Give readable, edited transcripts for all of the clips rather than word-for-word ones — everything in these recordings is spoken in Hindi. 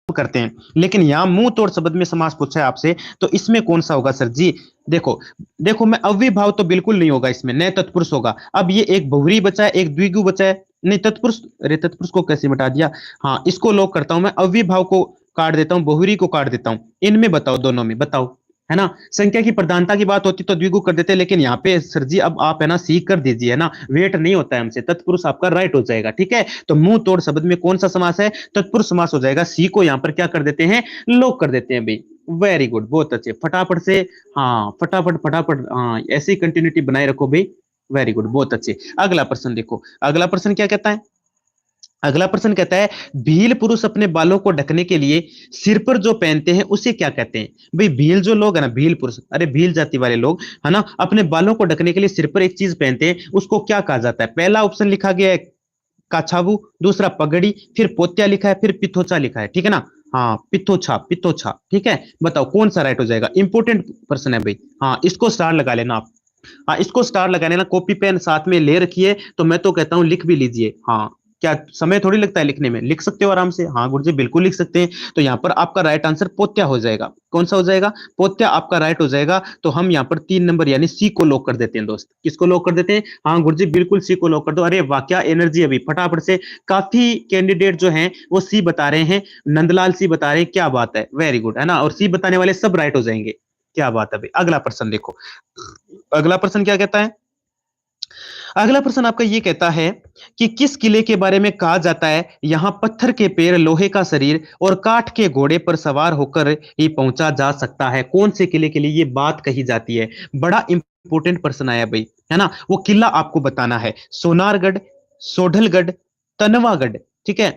करते हैं, लेकिन यहाँ मुंह तोड़ शब्द में समास पूछा है आपसे, तो इसमें कौन सा होगा सर जी? देखो, देखो मैं अव्ययीभाव तो बिल्कुल नहीं होगा इसमें, न तत्पुरुष होगा। अब ये एक बहुरी बचा है, एक द्विगु बचा है, नहीं तत्पुरुष, अरे तत्पुरुष को कैसे मिटा दिया? हाँ, इसको लॉक करता हूं मैं, अव्ययीभाव को काट देता हूं, बहुरी को काट देता हूं। इनमें बताओ, दोनों में बताओ, है ना? संख्या की प्रधानता की बात होती तो द्विगु कर देते, लेकिन यहाँ पे सर जी अब आप है ना सी कर दीजिए, है ना, वेट नहीं होता है हमसे, तत्पुरुष आपका राइट हो जाएगा। ठीक है, तो मुंह तोड़ शब्द में कौन सा समास है? तत्पुरुष समास हो जाएगा। सी को यहाँ पर क्या कर देते हैं? लोक कर देते हैं भाई। वेरी गुड, बहुत अच्छे, फटाफट से। हाँ, फटाफट फटाफट, हाँ ऐसी कंटिन्यूटी बनाए रखो भाई। वेरी गुड, बहुत अच्छे। अगला प्रश्न देखो, अगला प्रश्न क्या कहता है? अगला प्रश्न कहता है, भील पुरुष अपने बालों को ढकने के लिए सिर पर जो पहनते हैं उसे क्या कहते हैं? भाई भील जो लोग है ना, भील पुरुष, अरे भील जाति वाले लोग, है ना, अपने बालों को ढकने के लिए सिर पर एक चीज पहनते हैं, उसको क्या कहा जाता है? पहला ऑप्शन लिखा गया है काछावू, दूसरा पगड़ी, फिर पोत्या लिखा है, फिर पिथोचा लिखा है। ठीक है ना? हाँ, पिथोछा, पिथोछा। ठीक है, बताओ कौन सा राइट हो जाएगा? इंपोर्टेंट प्रश्न है भाई। हाँ, इसको स्टार लगा लेना आप। हाँ, इसको स्टार लगा लेना, कॉपी पेन साथ में ले रखिए, तो मैं तो कहता हूँ लिख भी लीजिए। हाँ, क्या समय थोड़ी लगता है लिखने में, लिख सकते हो आराम से। हाँ गुरुजी, बिल्कुल लिख सकते हैं। तो यहाँ पर आपका राइट आंसर पोत्या हो जाएगा। कौन सा हो जाएगा? पोत्या आपका राइट हो जाएगा। तो हम यहाँ पर 3 नंबर यानी सी को लॉक कर देते हैं दोस्त। किसको लॉक कर देते हैं? हाँ गुरुजी, बिल्कुल सी को लॉक कर दो। अरे वाह, क्या एनर्जी अभी, फटाफट से। काफी कैंडिडेट जो हैं वो सी बता रहे हैं, नंदलाल सी बता रहे हैं, क्या बात है, वेरी गुड, है ना। और सी बताने वाले सब राइट हो जाएंगे। क्या बात है भाई। अगला प्रश्न देखो, अगला प्रश्न क्या कहता है? अगला प्रश्न आपका ये कहता है कि किस किले के बारे में कहा जाता है, यहां पत्थर के पैर, लोहे का शरीर और काठ के घोड़े पर सवार होकर ही पहुंचा जा सकता है? कौन से किले के लिए ये बात कही जाती है? बड़ा इंपॉर्टेंट प्रश्न आया भाई, है ना। वो किला आपको बताना है, सोनारगढ़, सोढलगढ़, तनवागढ़। ठीक है,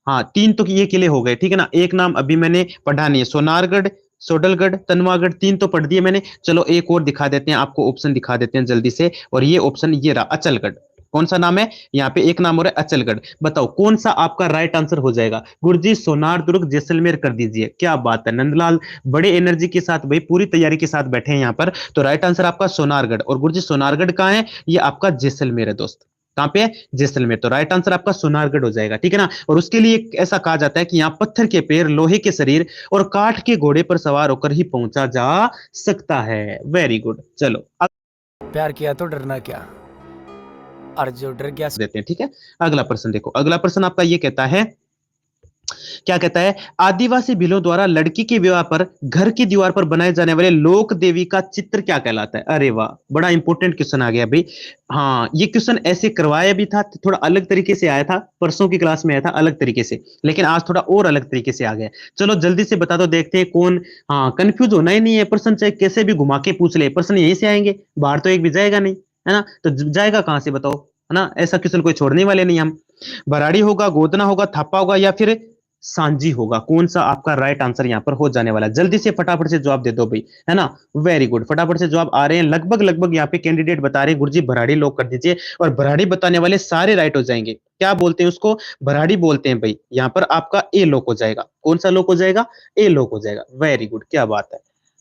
हाँ तीन तो ये किले हो गए। ठीक है ना, एक नाम अभी मैंने पढ़ा नहीं है, सोनारगढ़, सोडलगढ़, तनवागढ़, तीन तो पढ़ दिए मैंने। चलो एक और दिखा देते हैं आपको, ऑप्शन दिखा देते हैं जल्दी से। और ये ऑप्शन ये रहा, अचलगढ़। कौन सा नाम है यहाँ पे? एक नाम हो रहा है अचलगढ़। बताओ कौन सा आपका राइट आंसर हो जाएगा? गुरुजी सोनार दुर्ग जैसलमेर कर दीजिए। क्या बात है नंदलाल, बड़े एनर्जी के साथ भाई, पूरी तैयारी के साथ बैठे हैं यहाँ पर। तो राइट आंसर आपका सोनारगढ़। और गुरुजी सोनारगढ़ कहाँ है? ये आपका जैसलमेर है दोस्त। कहां पे है? जैसलमेर। तो राइट आंसर आपका सोनारगढ़ हो जाएगा। ठीक है ना। और उसके लिए ऐसा कहा जाता है कि यहाँ पत्थर के पैर, लोहे के शरीर और काठ के घोड़े पर सवार होकर ही पहुंचा जा सकता है। Very good. चलो प्यार किया तो डरना क्या, और जो डर गया देते हैं। ठीक है, अगला प्रश्न देखो, अगला प्रश्न आपका ये कहता है, क्या कहता है? आदिवासी भीलों द्वारा लड़की के विवाह पर घर की दीवार पर बनाए जाने वाले लोक देवी का चित्र क्या कहलाता है? अरे वाह, बड़ा इंपॉर्टेंट क्वेश्चन आ गया भाई। हाँ, ये क्वेश्चन ऐसे करवाया भी था, थोड़ा अलग तरीके से आया था, परसों की क्लास में आया था अलग तरीके से, लेकिन आज थोड़ा और अलग तरीके से आ गया। चलो जल्दी से बता दो, देखते हैं कौन। हाँ, कंफ्यूज होना ही नहीं है, प्रश्न चाहे कैसे भी घुमा के पूछ ले, प्रश्न यहीं से आएंगे, बाहर तो एक भी जाएगा नहीं, है ना। तो जाएगा कहां से बताओ, है ना। ऐसा क्वेश्चन कोई छोड़ने वाले नहीं हम। भराड़ी होगा, गोदना होगा, थापा होगा, या फिर सांझी होगा? कौन सा आपका राइट आंसर यहां पर हो जाने वाला है? जल्दी से फटाफट से जवाब दे दो भाई, है ना। वेरी गुड, फटाफट से जवाब आ रहे हैं, लगभग लगभग यहाँ पे कैंडिडेट बता रहे हैं गुरुजी भराड़ी लॉक कर दीजिए। और भराड़ी बताने वाले सारे राइट हो जाएंगे। क्या बोलते हैं उसको? भराड़ी बोलते हैं भाई। यहाँ पर आपका ए लॉक हो जाएगा। कौन सा लॉक हो जाएगा? ए लॉक हो जाएगा। वेरी गुड, क्या बात है।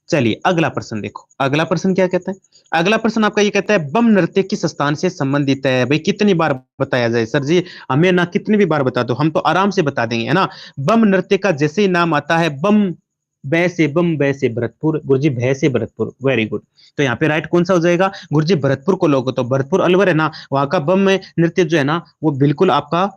चलिए अगला प्रश्न देखो, अगला प्रश्न क्या कहता है? अगला प्रश्न आपका ये कहता है, बम नृत्य किस स्थान से संबंधित है? भाई कितनी बार बताया जाए सर जी, हमें ना कितनी भी बार बता दो, हम तो आराम से बता देंगे, है ना। बम नृत्य का जैसे ही नाम आता है, बम बै से, बम बै से भरतपुर, गुरुजी भय से भरतपुर। Very good. तो यहाँ पे राइट कौन सा हो जाएगा? गुरुजी भरतपुर को लोग, तो भरतपुर अलवर है ना, वहां का बम में नृत्य जो है ना, वो बिल्कुल आपका,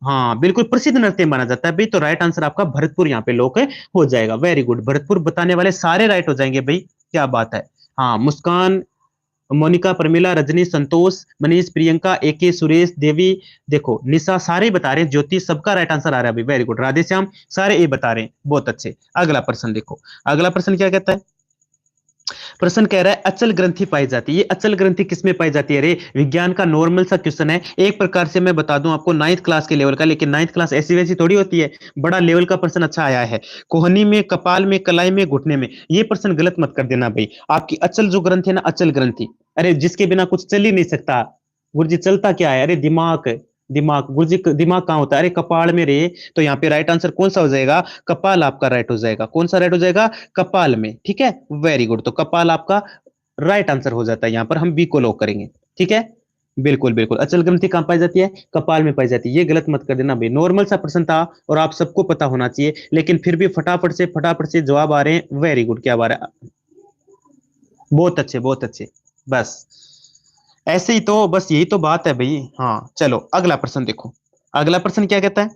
हाँ बिल्कुल प्रसिद्ध नृत्य माना जाता है भाई। तो राइट आंसर आपका भरतपुर यहाँ पे लोग हो जाएगा। वेरी गुड, भरतपुर बताने वाले सारे राइट हो जाएंगे भाई। क्या बात है। हाँ, मुस्कान, मोनिका, प्रमिला, रजनी, संतोष, मनीष, प्रियंका, एके, सुरेश, देवी, देखो निशा, सारे बता रहे हैं, ज्योति, सबका राइट आंसर आ रहा है भाई। वेरी गुड, राधेश्याम, सारे ए बता रहे हैं, बहुत अच्छे। अगला प्रश्न देखो, अगला प्रश्न क्या कहता है? प्रश्न कह रहा है, अचल ग्रंथि पाई जाती है। ये अचल ग्रंथि किसमें पाई जाती है? रे विज्ञान का नॉर्मल सा क्वेश्चन है, एक प्रकार से मैं बता दूं आपको, 9th क्लास के लेवल का, लेकिन 9th क्लास ऐसी वैसी थोड़ी होती है, बड़ा लेवल का प्रश्न अच्छा आया है। कोहनी में, कपाल में, कलाई में, घुटने में, ये प्रश्न गलत मत कर देना भाई। आपकी अचल जो ग्रंथि है ना, अचल ग्रंथि, अरे जिसके बिना कुछ चल ही नहीं सकता। गुरुजी चलता क्या है? अरे दिमाग, दिमाग। गुरुजी दिमाग कहाँ होता है? अरे कपाल में रे। तो यहाँ पे राइट आंसर कौन सा हो जाएगा? कपाल आपका राइट हो जाएगा। कौन सा राइट हो जाएगा? कपाल में। ठीक है, वेरी गुड। तो कपाल आपका राइट आंसर हो जाता है, यहां पर हम बी को लॉक करेंगे। ठीक है, बिल्कुल बिल्कुल, अचल ग्रंथि कहाँ पाई जाती है? कपाल में पाई जाती है। ये गलत मत कर देना भाई, नॉर्मल सा प्रश्न था और आप सबको पता होना चाहिए, लेकिन फिर भी फटाफट से जवाब आ रहे हैं। वेरी गुड, क्या बात है, बहुत अच्छे बहुत अच्छे। बस ऐसे ही तो, बस यही तो बात है भाई। हाँ चलो अगला प्रश्न देखो। अगला प्रश्न क्या कहता है?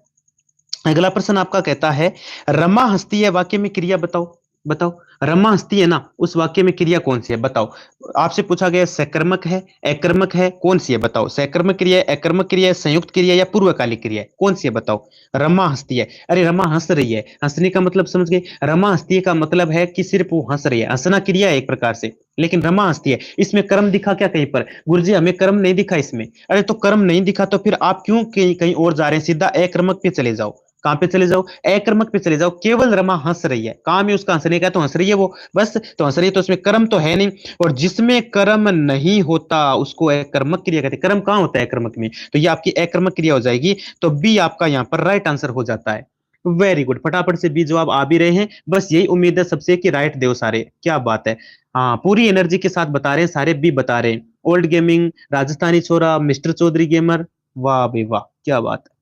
अगला प्रश्न आपका कहता है, रमा हस्ती है वाक्य में क्रिया बताओ। बताओ, रमा हस्ती है ना, उस वाक्य में क्रिया कौन सी है बताओ। आपसे पूछा गया सकर्मक है, अकर्मक है, कौन सी है बताओ। सकर्मक क्रिया है, अकर्मक क्रिया है, संयुक्त क्रिया है या पूर्वकालिक क्रिया है, कौन सी है बताओ। रमा हंसती है, अरे रमा हंस रही है, हंसने का मतलब समझ गए। रमा हंसती है का मतलब है कि सिर्फ वो हंस रही है, हंसना क्रिया है एक प्रकार से, लेकिन रमा हंसती है। इसमें कर्म दिखा क्या कहीं पर? गुरुजी हमें कर्म नहीं दिखा इसमें। अरे तो कर्म नहीं दिखा तो फिर आप क्यों कहीं कहीं और जा रहे हैं? सीधा अक्रमक पे चले जाओ। कहां पे चले जाओ? अकर्मक पे चले जाओ। केवल रमा हंस रही है, काम है उसका हंसने का, तो हंस रही है वो, बस तो हंस रही है, तो उसमें कर्म तो है नहीं। और जिसमें कर्म नहीं होता उसको अकर्मक क्रिया कहते हैं। कर्म कहां होता है अकर्मक में? तो ये आपकी अकर्मक क्रिया हो जाएगी। तो बी आपका यहां पर राइट आंसर हो जाता है। वेरी गुड, फटाफट से बी जवाब आ भी रहे हैं। बस यही उम्मीद है सबसे कि राइट दो सारे, क्या बात है। हाँ पूरी एनर्जी के साथ बता रहे हैं, सारे बी बता रहे हैं। ओल्ड गेमिंग, राजस्थानी छोरा, मिस्टर चौधरी गेमर, वाह भाई वाह, क्या बात है,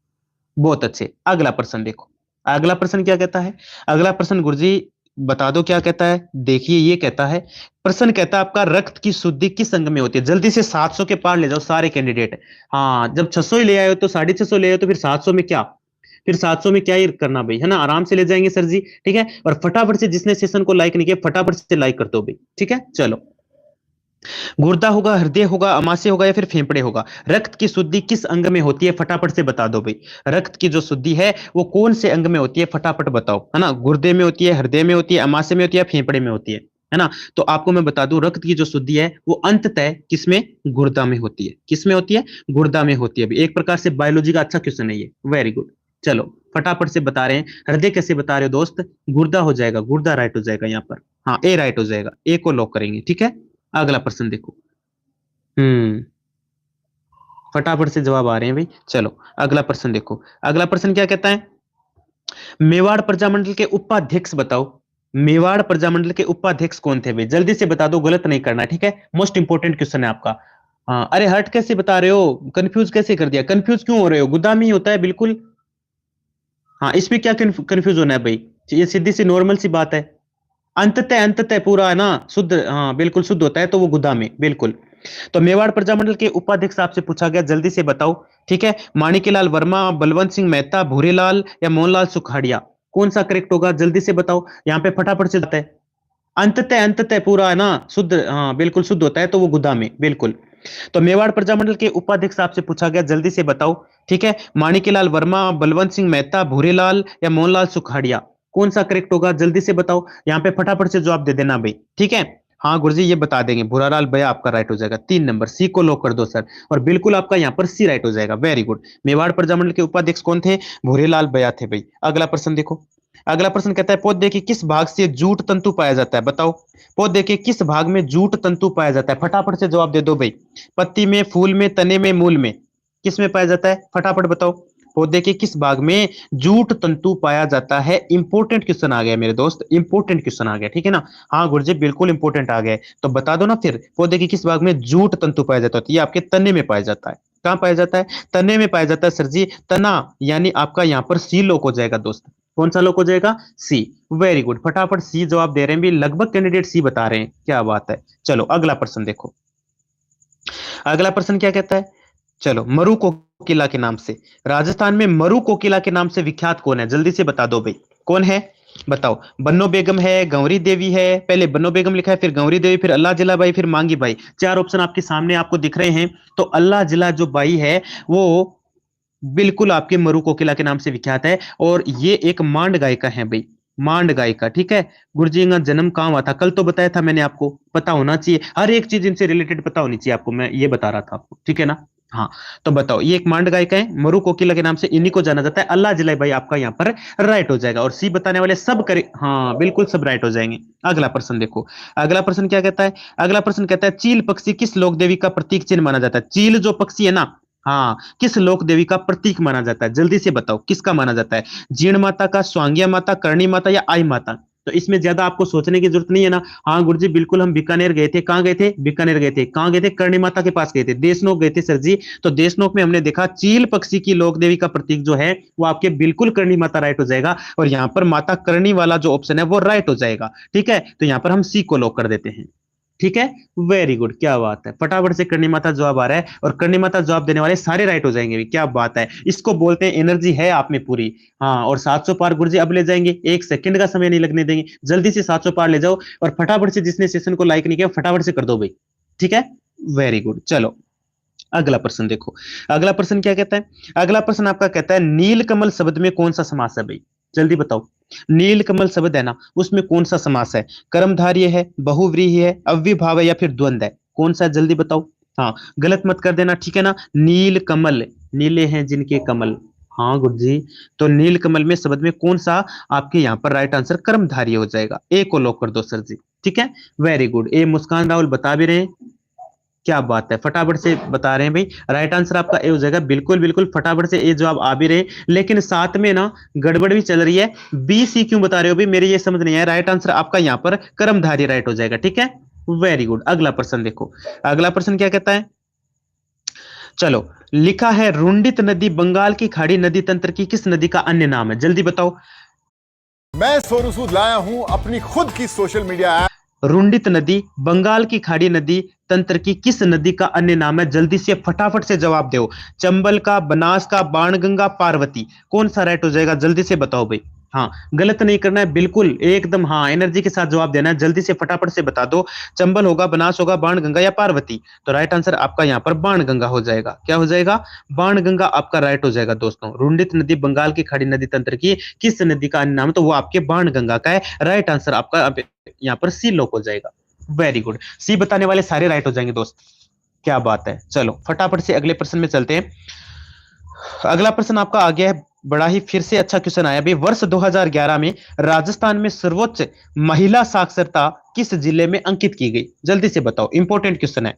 बहुत अच्छे। अगला प्रश्न देखो, अगला प्रश्न क्या कहता है? अगला प्रश्न गुरुजी बता दो क्या कहता है। देखिए ये कहता है, प्रश्न कहता है आपका, रक्त की शुद्धि किस अंग में होती है? जल्दी से 700 के पार ले जाओ सारे कैंडिडेट। हाँ जब 600 ही ले आए हो तो 650 ले आए हो, तो फिर 700 में क्या? फिर 700 में क्या ही करना भाई, है ना, आराम से ले जाएंगे सर जी। ठीक है, और फटाफट से जिसने सेशन को लाइक नहीं किया फटाफट से लाइक कर दो भाई। ठीक है चलो, गुर्दा होगा, हृदय होगा, अमाशय होगा या फिर फेफड़े होगा? रक्त की शुद्धि किस अंग में होती है फटाफट से बता दो भाई। रक्त की जो शुद्धि है वो कौन से अंग में होती है फटाफट बताओ, है ना। गुर्दे में होती है, हृदय में होती है, अमाशय में होती है, फेफड़े में होती है ना। तो आपको मैं बता दूं, रक्त की जो शुद्धि है वो अंततः किसमें? गुर्दा में होती है। किसमें होती है? गुर्दा में होती है। अभी एक प्रकार से बायोलॉजी का अच्छा क्वेश्चन है ये, वेरी गुड। चलो फटाफट से बता रहे हैं। हृदय कैसे बता रहे हो दोस्त? गुर्दा हो जाएगा, गुर्दा राइट हो जाएगा यहाँ पर। हाँ ए राइट हो जाएगा, ए को लॉक करेंगे। ठीक है, अगला प्रश्न देखो। हम्म, फटाफट से जवाब आ रहे हैं भाई। चलो अगला प्रश्न देखो। अगला प्रश्न क्या कहता है? मेवाड़ प्रजामंडल के उपाध्यक्ष बताओ। मेवाड़ प्रजामंडल के उपाध्यक्ष कौन थे भाई? जल्दी से बता दो, गलत नहीं करना, ठीक है। मोस्ट इंपोर्टेंट क्वेश्चन है आपका। हाँ अरे हट कैसे बता रहे हो, कंफ्यूज कैसे कर दिया? कंफ्यूज क्यों हो रहे हो? गुदामी होता है बिल्कुल। हाँ इसमें क्या कंफ्यूज होना है भाई? ये सीधी सी नॉर्मल सी बात है। अंततः पूरा है ना शुद्ध, हाँ बिल्कुल शुद्ध होता है तो वो गुदामी, बिल्कुल। तो मेवाड़ प्रजामंडल के उपाध्यक्ष आपसे पूछा गया, जल्दी से बताओ। ठीक है, माणिक्यलाल वर्मा, बलवंत सिंह मेहता, भूरेलाल या मोहनलाल सुखाड़िया, कौन सा करेक्ट होगा? जल्दी से बताओ, यहाँ पे फटाफट से जाता है। अंततः पूरा है ना शुद्ध, हाँ बिल्कुल शुद्ध होता है तो वो गोदाम है, बिल्कुल। तो मेवाड़ प्रजामंडल के उपाध्यक्ष आपसे पूछा गया, जल्दी से बताओ। ठीक है, माणिक्यलाल वर्मा, बलवंत सिंह मेहता, भूरेलाल या मोहनलाल सुखाड़िया, कौन सा करेक्ट होगा? जल्दी से बताओ, यहाँ पे फटाफट से जवाब दे देना भाई। ठीक है, हाँ गुरुजी ये बता देंगे, भूरालाल भैया आपका राइट हो जाएगा। 3 नंबर सी को लॉक कर दो सर, और बिल्कुल आपका यहाँ पर सी राइट हो जाएगा, वेरी गुड। मेवाड़ प्रजामंडल के उपाध्यक्ष कौन थे? भूरेलाल भैया थे भाई। अगला प्रश्न देखो। अगला प्रश्न कहता है, पौधे के किस भाग से जूट तंतु पाया जाता है? बताओ, पौधे के किस भाग में जूट तंतु पाया जाता है? फटाफट से जवाब दे दो भाई। पत्ती में, फूल में, तने में, मूल में, किस में पाया जाता है? फटाफट बताओ, पौधे के किस भाग में जूट तंतु पाया जाता है? इंपॉर्टेंट क्वेश्चन आ गया मेरे दोस्त, इंपॉर्टेंट क्वेश्चन आ गया, ठीक है ना। हाँ गुरुजी बिल्कुल इंपॉर्टेंट आ गया, तो बता दो ना फिर, पौधे के किस भाग में जूट तंतु पाया जाता है? तो ये आपके तने में पाया जाता है। कहां पाया जाता है? तने में पाया जाता है सर जी, तना, यानी आपका यहाँ पर सी लोक हो जाएगा दोस्त। कौन सा लोक हो जाएगा? सी। वेरी गुड, फटाफट सी जवाब दे रहे हैं भी, लगभग कैंडिडेट सी बता रहे हैं, क्या बात है। चलो अगला प्रश्न देखो। अगला प्रश्न क्या कहता है? चलो, मरु कोकिला के नाम से, राजस्थान में मरु कोकिला के नाम से विख्यात कौन है? जल्दी से बता दो भाई, कौन है? बताओ, बन्नो बेगम है, गौरी देवी है, पहले बन्नो बेगम लिखा है, फिर गौरी देवी, फिर अल्लाह जिला बाई, फिर मांगी बाई। 4 ऑप्शन आपके सामने आपको दिख रहे हैं। तो अल्लाह जिला जो बाई है वो बिल्कुल आपके मरु कोकिला के नाम से विख्यात है, और ये एक मांड गायिका है भाई, मांड गायिका, ठीक है। गुरुजी का जन्म कहाँ हुआ था? कल तो बताया था मैंने आपको, पता होना चाहिए, हर एक चीज इनसे रिलेटेड पता होनी चाहिए आपको, मैं ये बता रहा था आपको, ठीक है ना। हाँ, तो बताओ, ये एक मांड गायिका है, मरु कोकिला के नाम से इन्हीं को जाना जाता है। अल्लाह जिलाई भाई आपका यहाँ पर राइट हो जाएगा, और सी बताने वाले सब करे, हाँ बिल्कुल सब राइट हो जाएंगे। अगला प्रश्न देखो। अगला प्रश्न क्या कहता है? अगला प्रश्न कहता है, चील पक्षी किस लोक देवी का प्रतीक चिन्ह माना जाता है? चील जो पक्षी है ना, हाँ, किस लोक देवी का प्रतीक माना जाता है? जल्दी से बताओ, किसका माना जाता है? जीण माता का, स्वांगिया माता, करणी माता या आई माता? तो इसमें ज्यादा आपको सोचने की जरूरत नहीं है ना। हाँ गुरुजी बिल्कुल हम बीकानेर गए थे। कहाँ गए थे? बीकानेर गए थे। कहाँ गए थे? करणी माता के पास गए थे। देशनोक गए थे सर जी। तो देशनोक में हमने देखा चील पक्षी की लोक देवी का प्रतीक जो है वो आपके बिल्कुल करणी माता राइट हो जाएगा, और यहाँ पर माता करणी वाला जो ऑप्शन है वो राइट हो जाएगा। ठीक है, तो यहाँ पर हम सी को लॉक कर देते हैं। ठीक है, वेरी गुड, क्या बात है, फटाफट से करनी माता जवाब आ रहा है, और करनी माता जवाब देने वाले सारे राइट हो जाएंगे भी, क्या बात है, इसको बोलते हैं एनर्जी है आप में पूरी। हाँ, और 700 पार गुरुजी अब ले जाएंगे, एक सेकंड का समय नहीं लगने देंगे, जल्दी से 700 पार ले जाओ, और फटाफट से जिसने सेशन को लाइक नहीं किया फटाफट से कर दो भाई। ठीक है, वेरी गुड। चलो अगला प्रश्न देखो, अगला प्रश्न क्या कहता है? अगला प्रश्न आपका कहता है नीलकमल शब्द में कौन सा समास है भाई, जल्दी बताओ। नीलकमल शब्द है ना, उसमें कौन सा समास है? कर्मधारय है, बहुव्रीहि है, अव्ययभाव है, या फिर द्वंद्व है? कौन सा, जल्दी बताओ। हाँ, गलत मत कर देना, ठीक है ना। नील कमल, नीले हैं जिनके कमल। हाँ गुरु जी, तो नील कमल में शब्द में कौन सा आपके यहाँ पर राइट आंसर कर्मधारय हो जाएगा? ए को लॉक कर दो सर जी। ठीक है, वेरी गुड, ए मुस्कान राहुल बता भी रहे हैं, क्या बात है, फटाफट से बता रहे हैं भाई। राइट आंसर आपका ए हो जाएगा, बिल्कुल बिल्कुल, फटाफट से ए जवाब आ भी रहे, लेकिन साथ में ना गड़बड़ भी चल रही है। बी सी क्यों बता रहे हो भाई, मेरे ये समझ नहीं आया। राइट आंसर आपका यहाँ पर कर्मधारय राइट हो जाएगा। ठीक है, वेरी गुड। अगला प्रश्न देखो, अगला प्रश्न क्या कहता है? चलो, लिखा है रुंडित नदी बंगाल की खाड़ी नदी तंत्र की किस नदी का अन्य नाम है? जल्दी बताओ। मैं सोनू सूद लाया हूं अपनी खुद की सोशल मीडिया ऐप। रुंडित नदी बंगाल की खाड़ी नदी तंत्र की किस नदी का अन्य नाम है? जल्दी से फटाफट से जवाब दो। चंबल का, बनास का, बाणगंगा, पार्वती, कौन सा राइट हो जाएगा? जल्दी से बताओ भाई। हाँ, गलत नहीं करना है, बिल्कुल एकदम, हाँ एनर्जी के साथ जवाब देना है, जल्दी से फटाफट से बता दो। चंबल होगा, बनास होगा, बाणगंगा या पार्वती? तो राइट आंसर आपका यहाँ पर बाणगंगा हो जाएगा। क्या हो जाएगा? बाणगंगा आपका राइट हो जाएगा दोस्तों। रुंडित नदी बंगाल की खाड़ी नदी तंत्र की किस नदी का अन्य नाम है? तो वो आपके बाणगंगा का है। राइट आंसर आपका यहाँ पर सी लॉक हो जाएगा। वेरी गुड, सी बताने वाले सारे राइट हो जाएंगे दोस्त, क्या बात है। चलो फटाफट से अगले प्रश्न में चलते हैं। अगला प्रश्न आपका आ गया है, बड़ा ही फिर से अच्छा क्वेश्चन आया भाई। वर्ष 2011 में राजस्थान में सर्वोच्च महिला साक्षरता किस जिले में अंकित की गई? जल्दी से बताओ, इंपॉर्टेंट क्वेश्चन है।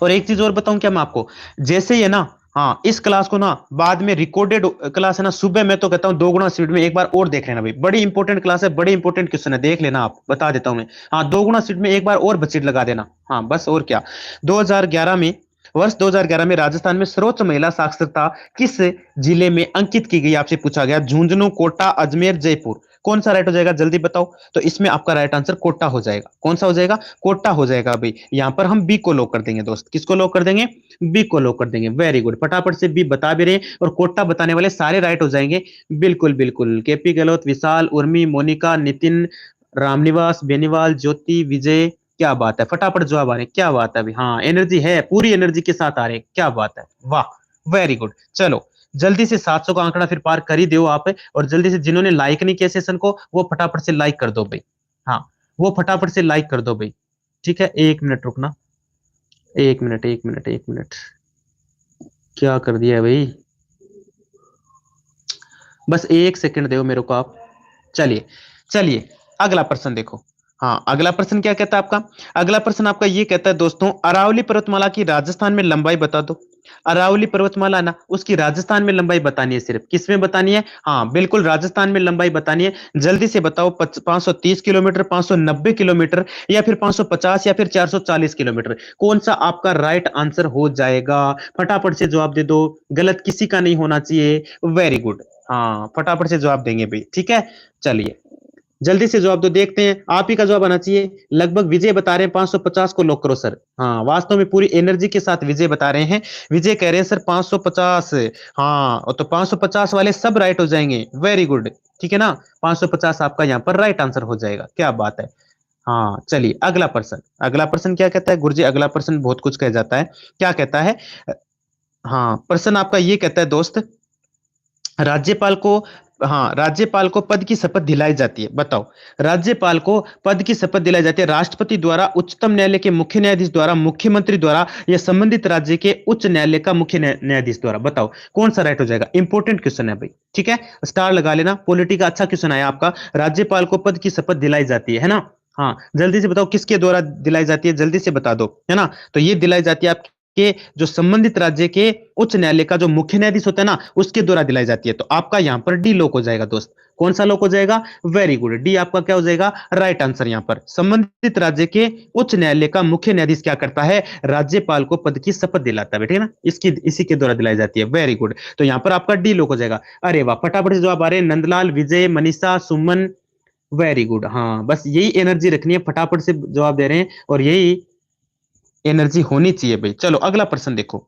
और एक चीज और बताऊं क्या मैं आपको, जैसे ये ना, हाँ इस क्लास को ना बाद में रिकॉर्डेड क्लास है ना, सुबह मैं तो कहता हूँ 2 गुना स्पीड में एक बार और देख लेना भाई, बड़ी इंपॉर्टेंट क्लास है, बड़े इंपॉर्टेंट क्वेश्चन है, देख लेना आप, बता देता हूं मैं। हाँ 2 गुना स्पीड में एक बार और बचीट लगा देना, हाँ बस और क्या। 2011 में, वर्ष 2011 में राजस्थान में सर्वोच्च महिला साक्षरता किस जिले में अंकित की गई? आपसे पूछा गया, झुंझुनू, कोटा, अजमेर, जयपुर, कौन सा राइट हो जाएगा? जल्दी बताओ। तो इसमें आपका राइट आंसर कोटा हो जाएगा। कौन सा हो जाएगा? कोटा हो जाएगा भाई। यहां पर हम बी को लॉक कर देंगे दोस्त, किसको लॉक कर देंगे? बी को लॉक कर देंगे। वेरी गुड, फटाफट से बी बता भी रहे, और कोटा बताने वाले सारे राइट हो जाएंगे। बिल्कुल बिल्कुल, केपी गहलोत, विशाल, उर्मी, मोनिका, नितिन, रामनिवास, बेनीवाल, ज्योति, विजय, क्या बात है, फटाफट जवाब आ रहे हैं, क्या बात है अभी, हाँ एनर्जी है, पूरी एनर्जी के साथ आ रहे हैं, क्या बात है, वाह, वेरी गुड। चलो जल्दी से 700 का आंकड़ा फिर पार कर ही दो आप, और जल्दी से जिन्होंने लाइक नहीं किया सेशन को वो फटाफट से लाइक कर दो भाई। हाँ, वो फटाफट से लाइक कर दो भाई। ठीक है, 1 मिनट रुकना, 1 मिनट 1 मिनट 1 मिनट, क्या कर दिया है भाई, बस 1 सेकंड दो मेरे को आप। चलिए चलिए, अगला प्रश्न देखो। हाँ, अगला प्रश्न क्या कहता है आपका? अगला प्रश्न आपका ये कहता है दोस्तों, अरावली पर्वतमाला की राजस्थान में लंबाई बता दो। अरावली पर्वतमाला ना, उसकी राजस्थान में लंबाई बतानी है, सिर्फ किसमें बतानी है? हाँ बिल्कुल, राजस्थान में लंबाई बतानी है। जल्दी से बताओ, 530 किलोमीटर, 590 किलोमीटर, या फिर 550, या फिर 440 किलोमीटर, कौन सा आपका राइट आंसर हो जाएगा? फटाफट से जवाब दे दो, गलत किसी का नहीं होना चाहिए। वेरी गुड, हाँ फटाफट से जवाब देंगे भाई। ठीक है, चलिए जल्दी से जवाब दो, देखते हैं, आप ही का जवाब आना चाहिए। लगभग विजय बता रहे हैं 550 को लॉक करो सर। हाँ, वास्तव में पूरी एनर्जी के साथ विजय बता रहे हैं। विजय कह रहे हैं सर 550, हाँ और तो 550 वाले सब राइट हो जाएंगे। वेरी गुड, ठीक है ना, 550 आपका यहाँ पर राइट आंसर हो जाएगा, क्या बात है। हाँ चलिए, अगला प्रश्न, अगला प्रश्न क्या कहता है गुरुजी? अगला प्रश्न बहुत कुछ कह जाता है, क्या कहता है? हाँ, प्रश्न आपका ये कहता है दोस्त, राज्यपाल को, हाँ राज्यपाल को पद की शपथ दिलाई जाती है, बताओ। राज्यपाल को पद की शपथ दिलाई जाती है राष्ट्रपति द्वारा, उच्चतम न्यायालय के मुख्य न्यायाधीश द्वारा, मुख्यमंत्री द्वारा, या संबंधित राज्य के उच्च न्यायालय का मुख्य न्यायाधीश द्वारा? बताओ कौन सा राइट हो जाएगा? इंपॉर्टेंट क्वेश्चन है भाई, ठीक है, स्टार लगा लेना, पॉलिटी का अच्छा क्वेश्चन आया आपका। राज्यपाल को पद की शपथ दिलाई जाती है ना? हाँ, जल्दी से बताओ किसके द्वारा दिलाई जाती है, जल्दी से बता दो, है ना? तो ये दिलाई जाती है आपकी के जो संबंधित राज्य के उच्च न्यायालय का जो मुख्य न्यायाधीश होता है ना, उसके द्वारा दिलाई जाती है। तो आपका यहाँ पर डी लॉक हो जाएगा दोस्त। कौन सा लॉक हो जाएगा? वेरी गुड, डी आपका क्या हो जाएगा? Right answer. यहाँ पर संबंधित राज्य के उच्च न्यायालय का मुख्य न्यायाधीश क्या करता है? राज्यपाल को पद की शपथ दिलाता है, ठीक है ना, इसकी इसी के द्वारा दिलाई जाती है। वेरी गुड, तो यहाँ पर आपका डी लॉक हो जाएगा। अरे वाह, फटाफट से जवाब आ रहे हैं। नंदलाल, विजय, मनीषा, सुमन, वेरी गुड। हाँ, बस यही एनर्जी रखनी है, फटाफट से जवाब दे रहे हैं और यही एनर्जी होनी चाहिए भाई। चलो अगला प्रश्न देखो।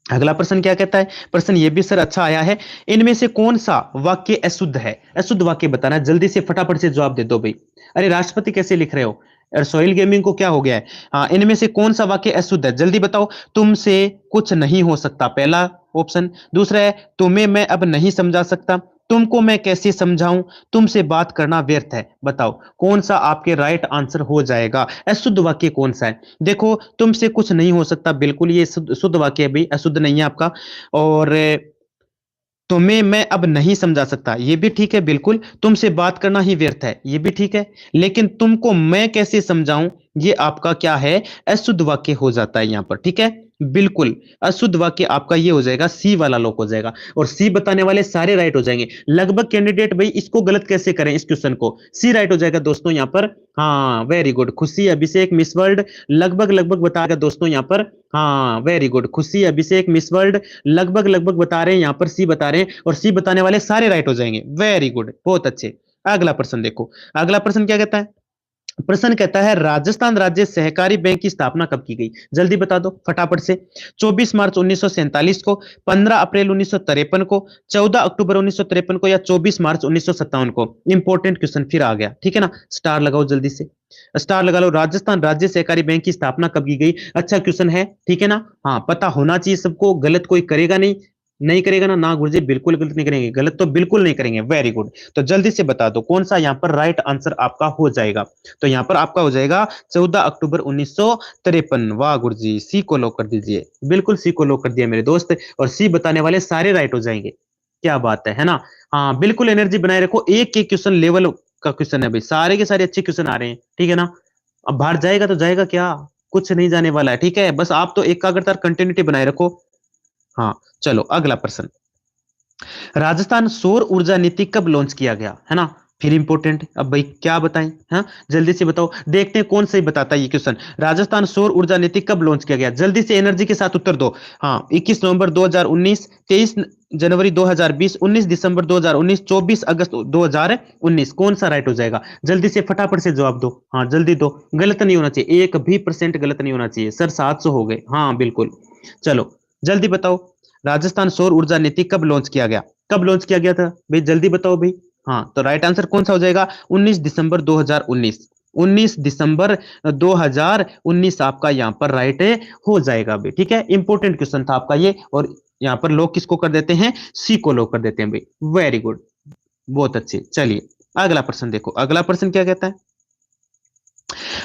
अगला प्रश्न क्या कहता है? प्रश्न ये भी सर अच्छा आया है। इनमें से कौन सा वाक्य अशुद्ध है? अशुद्ध वाक्य बताना, जल्दी से फटाफट से जवाब दे दो भाई। अरे राष्ट्रपति कैसे लिख रहे हो? और सोइल गेमिंग को क्या हो गया है? हाँ, इनमें से कौन सा वाक्य अशुद्ध है? जल्दी बताओ। तुमसे कुछ नहीं हो सकता, पहला ऑप्शन। दूसरा है तुम्हें मैं अब नहीं समझा सकता, तुमको मैं कैसे समझाऊं, तुमसे बात करना व्यर्थ है। बताओ कौन सा आपके राइट आंसर हो जाएगा? अशुद्ध वाक्य कौन सा है? देखो, तुमसे कुछ नहीं हो सकता, बिल्कुल ये शुद्ध वाक्य है भाई, अशुद्ध नहीं है आपका। और तुम्हें मैं अब नहीं समझा सकता, ये भी ठीक है बिल्कुल। तुमसे बात करना ही व्यर्थ है, ये भी ठीक है। लेकिन तुमको मैं कैसे समझाऊं, ये आपका क्या है? अशुद्ध वाक्य हो जाता है यहाँ पर, ठीक है। बिल्कुल अशुद्ध वाक्य आपका ये हो जाएगा, सी वाला लॉक हो जाएगा। और सी बताने वाले सारे राइट हो जाएंगे लगभग। कैंडिडेट भाई इसको गलत कैसे करें, इस क्वेश्चन को? सी राइट हो जाएगा दोस्तों यहाँ पर। हाँ वेरी गुड, खुशी, अभिषेक, मिस वर्ल्ड, लगभग लगभग बताएगा दोस्तों यहाँ पर। हाँ वेरी गुड, खुशी, अभिषेक, मिस वर्ल्ड, लगभग लगभग बता रहे हैं यहाँ पर, सी बता रहे हैं। और सी बताने वाले सारे राइट हो जाएंगे। वेरी गुड, बहुत अच्छे। अगला प्रश्न देखो। अगला प्रश्न क्या कहता है? प्रश्न कहता है राजस्थान राज्य सहकारी बैंक की स्थापना कब की गई? जल्दी बता दो फटाफट से। 24 मार्च 1947 को, 15 अप्रैल 1953 को, 14 अक्टूबर 1953 को, या 24 मार्च 1957 को? इंपॉर्टेंट क्वेश्चन फिर आ गया, ठीक है ना। स्टार लगाओ जल्दी से, स्टार लगा लो। राजस्थान राज्य सहकारी बैंक की स्थापना कब की गई? अच्छा क्वेश्चन है, ठीक है ना। हाँ पता होना चाहिए सबको, गलत कोई करेगा नहीं। नहीं करेगा ना? ना गुरुजी, बिल्कुल गलत नहीं करेंगे, गलत तो बिल्कुल नहीं करेंगे। वेरी गुड, तो जल्दी से बता दो कौन सा यहाँ पर राइट आंसर आपका हो जाएगा? तो यहाँ पर आपका हो जाएगा 14 अक्टूबर 1953। वाह गुरुजी, सी को लॉक कर दीजिए। बिल्कुल सी को लॉक कर दिया मेरे दोस्त, और सी बताने वाले सारे राइट हो जाएंगे। क्या बात है ना। हाँ बिल्कुल एनर्जी बनाए रखो, एक एक क्वेश्चन लेवल का क्वेश्चन है भाई, सारे के सारे अच्छे क्वेश्चन आ रहे हैं, ठीक है ना। अब बाहर जाएगा तो जाएगा क्या, कुछ नहीं जाने वाला है, ठीक है। बस आप तो एकाग्रता कंटिन्यूटी बनाए रखो। हाँ चलो अगला प्रश्न। राजस्थान सौर ऊर्जा नीति कब लॉन्च किया गया, है ना। फिर इंपॉर्टेंट, अब भाई क्या बताएं, हाँ जल्दी से बताओ, देखते हैं कौन सही बताता है ये क्वेश्चन। राजस्थान सौर ऊर्जा नीति कब लॉन्च किया गया? जल्दी से एनर्जी के साथ उत्तर दो। हाँ 21 नवंबर 2019, 23 जनवरी 2020, 19 दिसंबर 2019, 24 अगस्त 2019, कौन सा राइट हो जाएगा? जल्दी से फटाफट से जवाब दो। हाँ जल्दी दो, गलत नहीं होना चाहिए, एक भी % गलत नहीं होना चाहिए। सर 700 हो गए, हाँ बिल्कुल। चलो जल्दी बताओ, राजस्थान सौर ऊर्जा नीति कब लॉन्च किया गया? कब लॉन्च किया गया था भाई, जल्दी बताओ भाई। हाँ तो राइट आंसर कौन सा हो जाएगा? 19 दिसंबर 2019। 19 दिसंबर 2019 आपका यहाँ पर राइट हो जाएगा भाई, ठीक है। इंपॉर्टेंट क्वेश्चन था आपका ये, और यहाँ पर लोग किसको कर देते हैं? सी को लोग कर देते हैं भाई। वेरी गुड, बहुत अच्छे। चलिए अगला प्रश्न देखो। अगला प्रश्न क्या कहता है?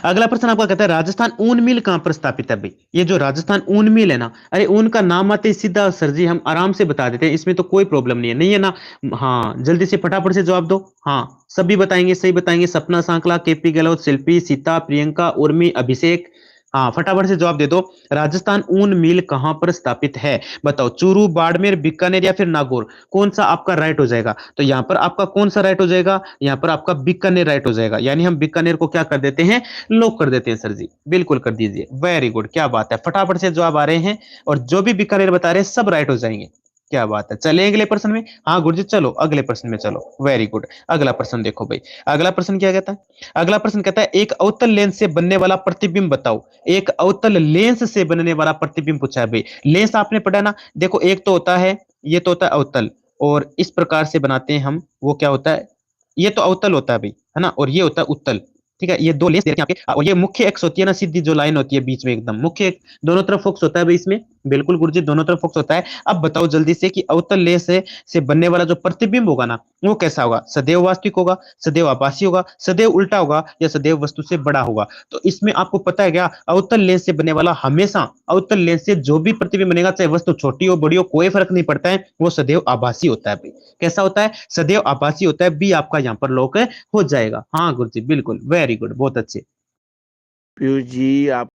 अगला प्रश्न आपका कहता है राजस्थान ऊन मिल कहां पर स्थापित है भाई? ये जो राजस्थान ऊन मिल है ना, अरे ऊन का नाम आते ही सीधा सर जी हम आराम से बता देते हैं, इसमें तो कोई प्रॉब्लम नहीं है, नहीं है ना। हाँ जल्दी से फटाफट से जवाब दो। हाँ सभी बताएंगे, सही बताएंगे। सपना सांकला, केपी गहलोत, शिल्पी, सीता, प्रियंका, उर्मी, अभिषेक। हाँ फटाफट से जवाब दे दो। राजस्थान ऊन मिल कहां पर स्थापित है? बताओ, चूरू, बाड़मेर, बीकानेर या फिर नागौर? कौन सा आपका राइट हो जाएगा? तो यहाँ पर आपका कौन सा राइट हो जाएगा? यहाँ पर आपका बीकानेर राइट हो जाएगा, यानी हम बीकानेर को क्या कर देते हैं? लॉक कर देते हैं सर जी। बिल्कुल कर दीजिए, वेरी गुड, क्या बात है, फटाफट से जवाब आ रहे हैं, और जो भी बीकानेर बता रहे हैं सब राइट हो जाएंगे। क्या बात है। चले अगले प्रश्न में। हाँ गुरुजी चलो अगले प्रश्न में चलो। वेरी गुड, अगला प्रश्न देखो भाई। अगला प्रश्न क्या कहता है? अगला प्रश्न कहता है एक अवतल लेंस से बनने वाला प्रतिबिंब बताओ। एक अवतल लेंस से बनने वाला प्रतिबिंब पूछा है भाई। लेंस आपने पढ़ा ना, देखो एक तो होता है, ये तो होता है अवतल, और इस प्रकार से बनाते हैं हम, वो क्या होता है? ये तो अवतल होता है भाई, है ना, और ये होता है उत्तल, ठीक है। ये दो लेंस दे रखे हैं आपके, और ये मुख्य एक्स होती है ना, सीधी जो लाइन होती है बीच में एकदम मुख्य, दोनों तरफ फोकस होता है भाई इसमें। बिल्कुल गुरुजी, दोनों तरफ फोकस होता है। अब बताओ जल्दी से कि अवतल लेंस से बनने वाला जो प्रतिबिंब होगा ना, वो कैसा होगा? सदैव वास्तविक होगा, सदैव आभासी होगा, सदैव उल्टा होगा, या सदैव वस्तु से बड़ा होगा? तो इसमें आपको पता है क्या, अवतल लेंस से बनने वाला हमेशा, अवतल लेंस से जो भी प्रतिबिंब बनेगा, चाहे वस्तु छोटी हो बड़ी हो कोई फर्क नहीं पड़ता है, वो सदैव आभासी होता है भाई। कैसा होता है? सदैव आभासी होता है। बी आपका यहाँ पर लॉक हो जाएगा। हाँ गुरुजी बिल्कुल, वेरी गुड, बहुत अच्छे। पीयूष जी आप